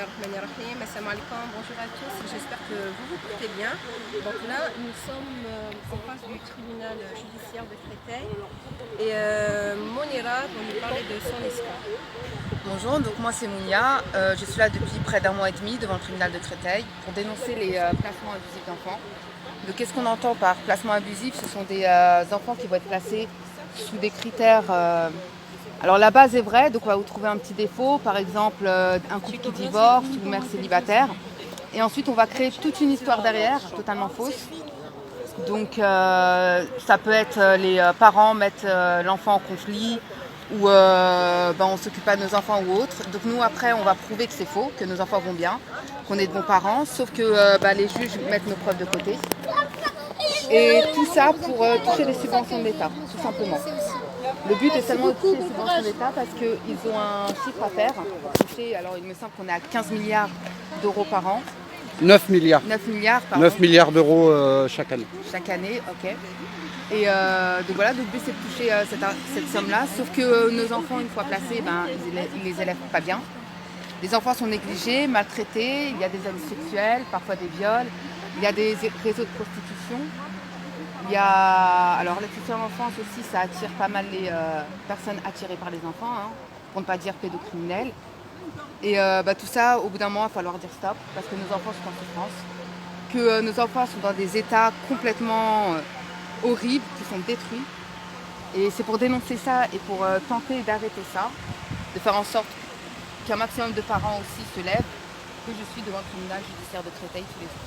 Bismillahirrahmanirrahim. Assalamu alaikum, bonjour à tous, j'espère que vous vous portez bien. Donc là, nous sommes en face du tribunal judiciaire de Créteil et Monira va nous parler de son histoire. Bonjour, donc moi c'est Mounia, je suis là depuis près d'un mois et demi devant le tribunal de Créteil pour dénoncer les placements abusifs d'enfants. Donc qu'est-ce qu'on entend par placement abusif? Ce sont des enfants qui vont être placés sous des critères... Alors la base est vraie, donc on va vous trouver un petit défaut, par exemple un couple qui divorce ou mère célibataire. Et ensuite on va créer toute une histoire derrière, totalement fausse. Donc ça peut être les parents mettent l'enfant en conflit, ou on s'occupe pas de nos enfants ou autre. Donc nous après on va prouver que c'est faux, que nos enfants vont bien, qu'on est de bons parents, sauf que les juges mettent nos preuves de côté. Et tout ça pour toucher les subventions de l'État, tout simplement. Le but est seulement de toucher les subventions de l'État parce qu'ils ont un chiffre à faire. Alors il me semble qu'on est à 15 milliards d'euros par an. 9 milliards. 9 milliards par 9 an. milliards d'euros chaque année. Chaque année, ok. Et donc voilà, le but c'est de toucher cette somme-là. Sauf que nos enfants, une fois placés, ils les élèvent pas bien. Les enfants sont négligés, maltraités, il y a des abus sexuels, parfois des viols, il y a des réseaux de prostitution. Il y a... Alors l'exclusion en enfance aussi, ça attire pas mal les personnes attirées par les enfants, pour ne pas dire pédocriminels. Et tout ça, au bout d'un moment, il va falloir dire stop, parce que nos enfants sont en souffrance, que nos enfants sont dans des états complètement horribles, qui sont détruits. Et c'est pour dénoncer ça et pour tenter d'arrêter ça, de faire en sorte qu'un maximum de parents aussi se lèvent, que je suis devant le tribunal judiciaire de Créteil tous les jours.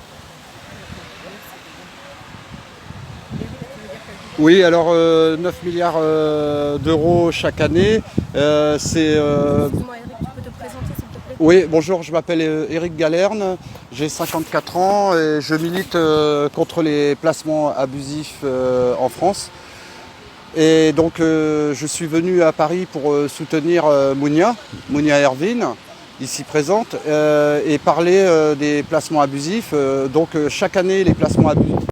Oui, alors 9 milliards d'euros chaque année, c'est... Excuse-moi Eric, tu peux te présenter s'il te plaît? Oui, bonjour, je m'appelle Eric Galerne, j'ai 54 ans et je milite contre les placements abusifs en France. Et donc je suis venu à Paris pour soutenir Mounia Ervin, ici présente, et parler des placements abusifs. Donc chaque année, les placements abusifs